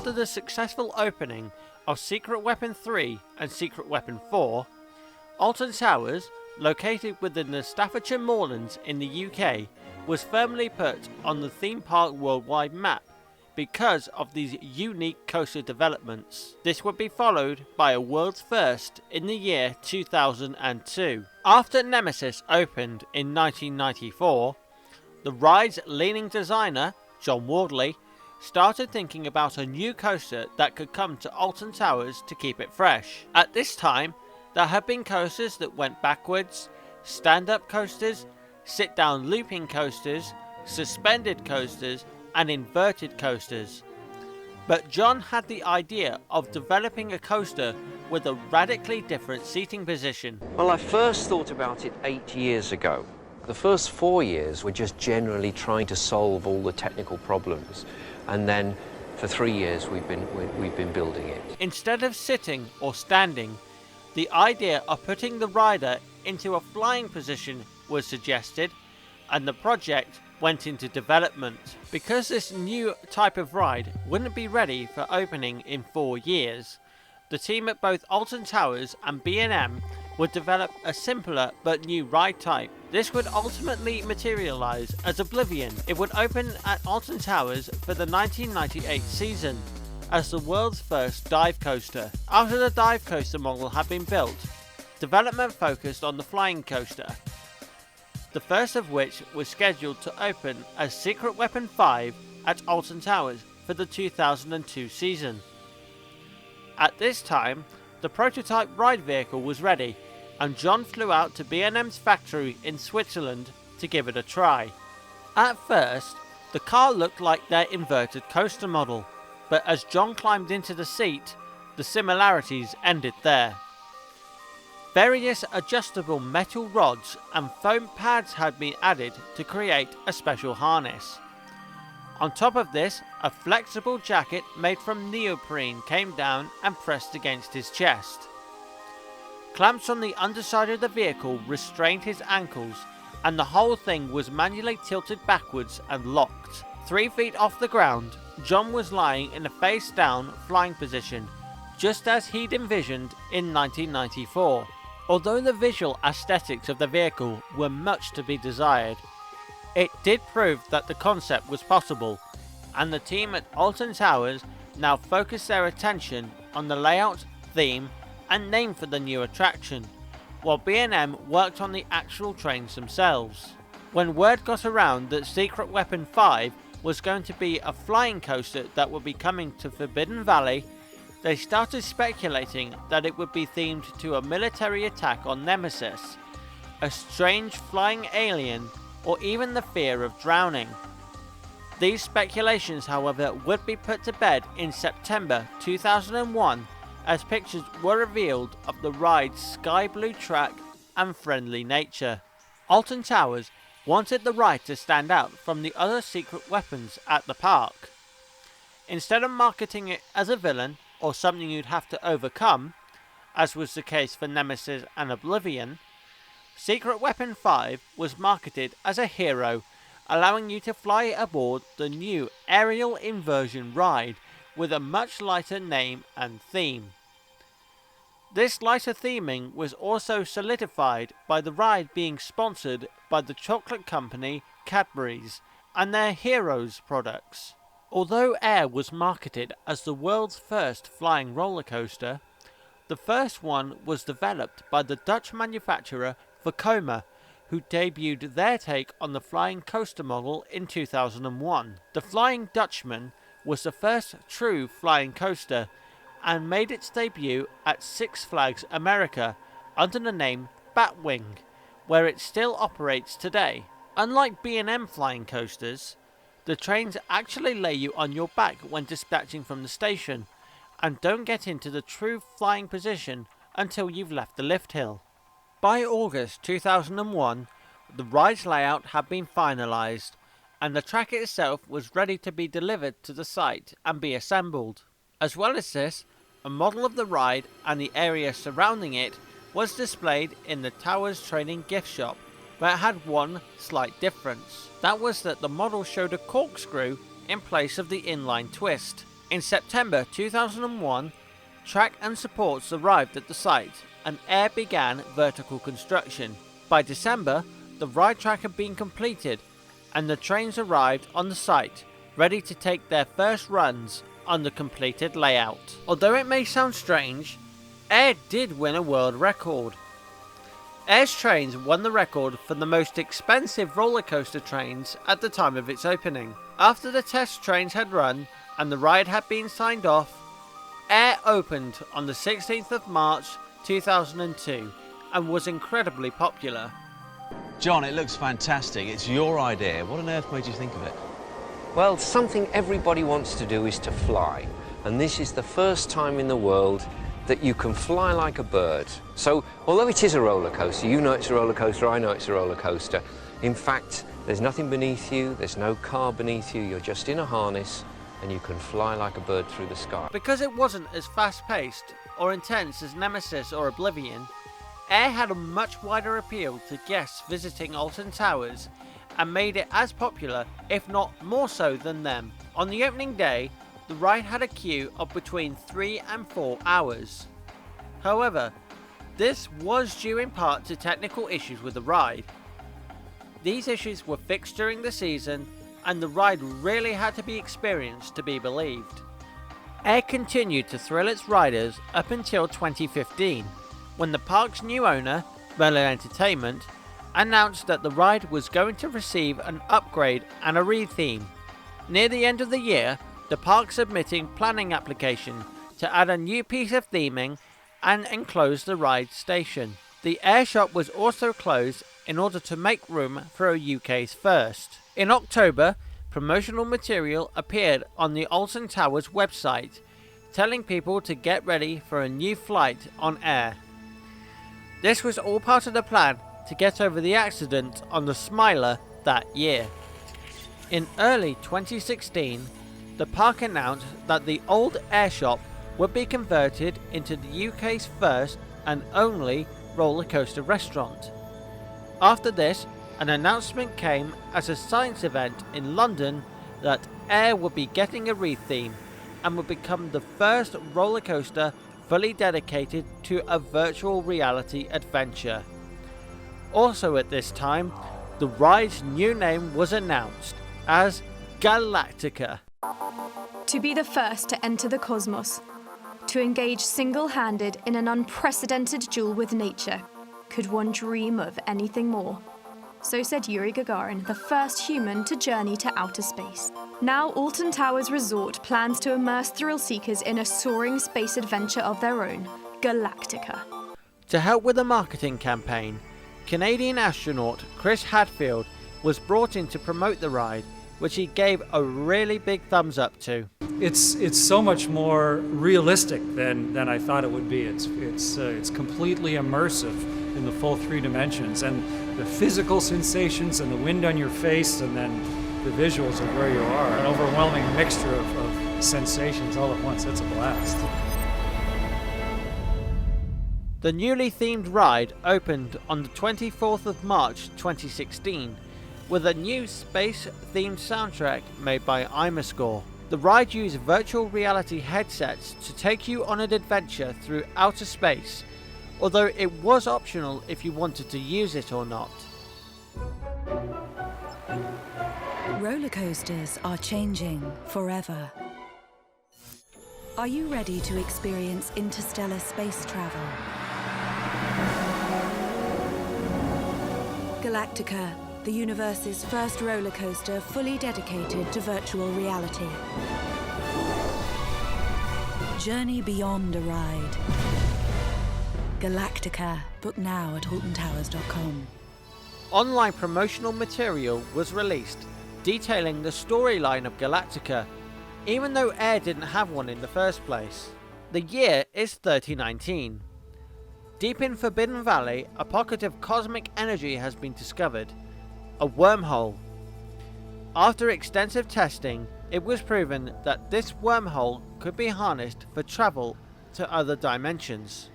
After the successful opening of Secret Weapon 3 and Secret Weapon 4, Alton Towers, located within the Staffordshire Moorlands in the UK, was firmly put on the theme park worldwide map because of these unique coaster developments. This would be followed by a world's first in the year 2002. After Nemesis opened in 1994, the ride's leading designer, John Wardley, started thinking about a new coaster that could come to Alton Towers to keep it fresh. At this time, there had been coasters that went backwards, stand-up coasters, sit-down looping coasters, suspended coasters, and inverted coasters. But John had the idea of developing a coaster with a radically different seating position. Well, I first thought about it 8 years ago. The first 4 years were just generally trying to solve all the technical problems, and then for 3 years we've been building it. Instead of sitting or standing, the idea of putting the rider into a flying position was suggested, and the project went into development. Because this new type of ride wouldn't be ready for opening in 4 years, the team at both Alton Towers and B&M would develop a simpler but new ride type. This would ultimately materialise as Oblivion. It would open at Alton Towers for the 1998 season as the world's first dive coaster. After the dive coaster model had been built, development focused on the flying coaster, the first of which was scheduled to open as Secret Weapon 5 at Alton Towers for the 2002 season. At this time, the prototype ride vehicle was ready, and John flew out to B&M's factory in Switzerland to give it a try. At first, the car looked like their inverted coaster model, but as John climbed into the seat, the similarities ended there. Various adjustable metal rods and foam pads had been added to create a special harness. On top of this, a flexible jacket made from neoprene came down and pressed against his chest. Clamps on the underside of the vehicle restrained his ankles, and the whole thing was manually tilted backwards and locked. 3 feet off the ground, John was lying in a face-down flying position, just as he'd envisioned in 1994. Although the visual aesthetics of the vehicle were much to be desired, it did prove that the concept was possible, and the team at Alton Towers now focused their attention on the layout, theme, and name for the new attraction, while B&M worked on the actual trains themselves. When word got around that Secret Weapon 5 was going to be a flying coaster that would be coming to Forbidden Valley, they started speculating that it would be themed to a military attack on Nemesis, a strange flying alien, or even the fear of drowning. These speculations, however, would be put to bed in September 2001 as pictures were revealed of the ride's sky blue track and friendly nature. Alton Towers wanted the ride to stand out from the other secret weapons at the park. Instead of marketing it as a villain or something you'd have to overcome, as was the case for Nemesis and Oblivion, Secret Weapon 5 was marketed as a hero, allowing you to fly aboard the new aerial inversion ride with a much lighter name and theme. This lighter theming was also solidified by the ride being sponsored by the chocolate company Cadbury's and their Heroes products. Although Air was marketed as the world's first flying roller coaster, the first one was developed by the Dutch manufacturer Vekoma, who debuted their take on the flying coaster model in 2001. The Flying Dutchman was the first true flying coaster and made its debut at Six Flags America under the name Batwing, where it still operates today. Unlike B&M flying coasters, the trains actually lay you on your back when dispatching from the station, and don't get into the true flying position until you've left the lift hill. By August 2001, the ride's layout had been finalised, and the track itself was ready to be delivered to the site and be assembled. As well as this, a model of the ride and the area surrounding it was displayed in the Towers Training gift shop, but it had one slight difference. That was that the model showed a corkscrew in place of the inline twist. In September 2001, track and supports arrived at the site and Air began vertical construction. By December, the ride track had been completed and the trains arrived on the site, ready to take their first runs on the completed layout. Although it may sound strange, Air did win a world record. Air's trains won the record for the most expensive roller coaster trains at the time of its opening. After the test trains had run and the ride had been signed off, Air opened on the 16th of March 2002 and was incredibly popular. John, it looks fantastic. It's your idea. What on earth made you think of it? Well, something everybody wants to do is to fly. And this is the first time in the world that you can fly like a bird. So, although it is a roller coaster, you know it's a roller coaster, I know it's a roller coaster. In fact, there's nothing beneath you, there's no car beneath you, you're just in a harness and you can fly like a bird through the sky. Because it wasn't as fast-paced or intense as Nemesis or Oblivion, Air had a much wider appeal to guests visiting Alton Towers and made it as popular, if not more so, than them. On the opening day, the ride had a queue of between 3 and 4 hours. However, this was due in part to technical issues with the ride. These issues were fixed during the season, and the ride really had to be experienced to be believed. Air continued to thrill its riders up until 2015, when the park's new owner, Merlin Entertainment, announced that the ride was going to receive an upgrade and a retheme. Near the end of the year, the park submitting planning application to add a new piece of theming and enclose the ride station. The Air shop was also closed in order to make room for a UK's first. In October, promotional material appeared on the Alton Towers website, telling people to get ready for a new flight on Air. This was all part of the plan to get over the accident on the Smiler that year. In early 2016, the park announced that the old Air shop would be converted into the UK's first and only roller coaster restaurant. After this, an announcement came at a science event in London that Air would be getting a retheme and would become the first roller coaster fully dedicated to a virtual reality adventure. Also at this time, the ride's new name was announced as Galactica. To be the first to enter the cosmos, to engage single-handed in an unprecedented duel with nature, could one dream of anything more? So said Yuri Gagarin, the first human to journey to outer space. Now Alton Towers Resort plans to immerse thrill seekers in a soaring space adventure of their own, Galactica. To help with the marketing campaign, Canadian astronaut Chris Hadfield was brought in to promote the ride, which he gave a really big thumbs up to. It's so much more realistic than I thought it would be. It's completely immersive in the full 3 dimensions, and the physical sensations and the wind on your face, and then the visuals of where you are, an overwhelming mixture of sensations all at once. It's a blast. The newly themed ride opened on the 24th of March 2016 with a new space-themed soundtrack made by Imascore. The ride used virtual reality headsets to take you on an adventure through outer space, although it was optional if you wanted to use it or not. Roller coasters are changing forever. Are you ready to experience interstellar space travel? Galactica, the universe's first roller coaster fully dedicated to virtual reality. Journey beyond a ride. Galactica. Book now at altontowers.com. Online promotional material was released detailing the storyline of Galactica, even though Air didn't have one in the first place. The year is 3019. Deep in Forbidden Valley, a pocket of cosmic energy has been discovered, a wormhole. After extensive testing, it was proven that this wormhole could be harnessed for travel to other dimensions.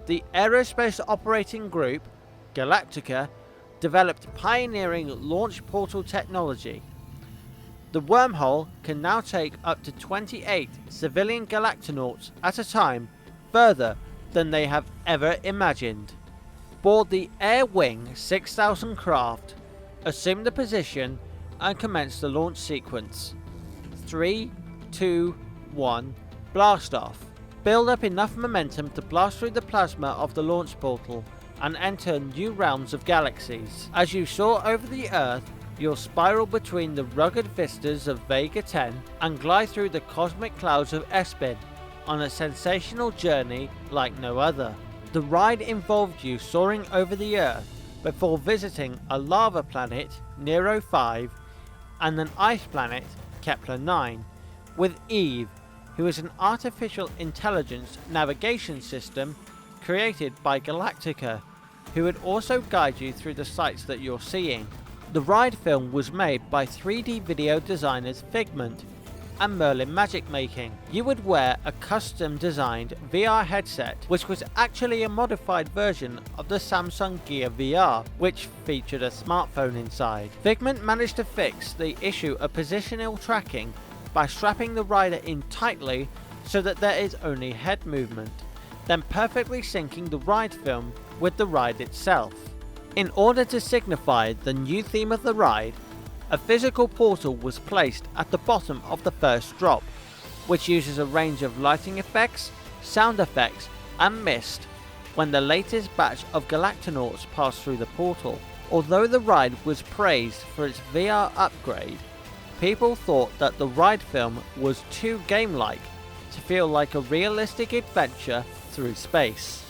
The Aerospace Operating Group, Galactica, developed pioneering launch portal technology. The wormhole can now take up to 28 civilian galactonauts at a time further than they have ever imagined. Board the Air Wing 6000 craft, assume the position and commence the launch sequence. 3, 2, 1, blast off. Build up enough momentum to blast through the plasma of the launch portal and enter new realms of galaxies. As you soar over the Earth, you'll spiral between the rugged vistas of Vega 10 and glide through the cosmic clouds of Espin on a sensational journey like no other. The ride involved you soaring over the Earth before visiting a lava planet, Nero 5, and an ice planet, Kepler 9, with Eve, who is an artificial intelligence navigation system created by Galactica, who would also guide you through the sights that you're seeing. The ride film was made by 3D video designers Figment and Merlin Magic Making. You would wear a custom designed VR headset, which was actually a modified version of the Samsung Gear VR, which featured a smartphone inside. Figment managed to fix the issue of positional tracking by strapping the rider in tightly so that there is only head movement, then perfectly syncing the ride film with the ride itself. In order to signify the new theme of the ride, a physical portal was placed at the bottom of the first drop, which uses a range of lighting effects, sound effects and mist when the latest batch of Galactonauts pass through the portal. Although the ride was praised for its VR upgrade, people thought that the ride film was too game-like to feel like a realistic adventure through space.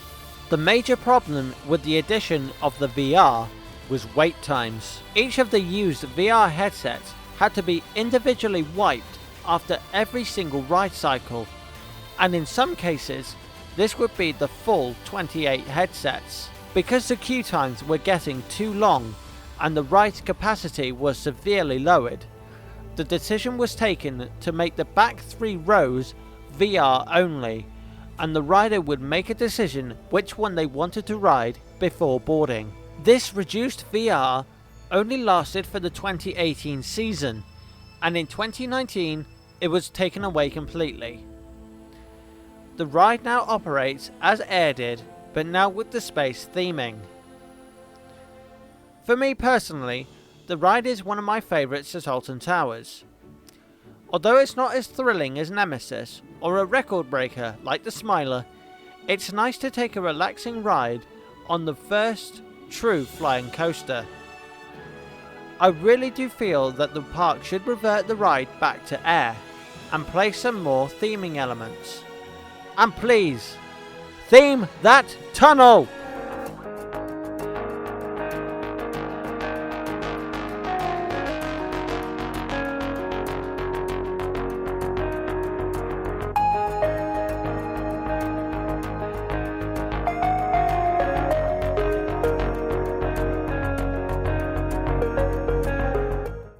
The major problem with the addition of the VR was wait times. Each of the used VR headsets had to be individually wiped after every single ride cycle, and in some cases this would be the full 28 headsets. Because the queue times were getting too long and the ride capacity was severely lowered, the decision was taken to make the back 3 rows VR only, and the rider would make a decision which one they wanted to ride before boarding. This reduced VR only lasted for the 2018 season, and in 2019 it was taken away completely. The ride now operates as Air did, but now with the space theming. For me personally, the ride is one of my favourites at Alton Towers. Although it's not as thrilling as Nemesis or a record breaker like the Smiler, it's nice to take a relaxing ride on the first true flying coaster. I really do feel that the park should revert the ride back to Air and play some more theming elements. And please, theme that tunnel!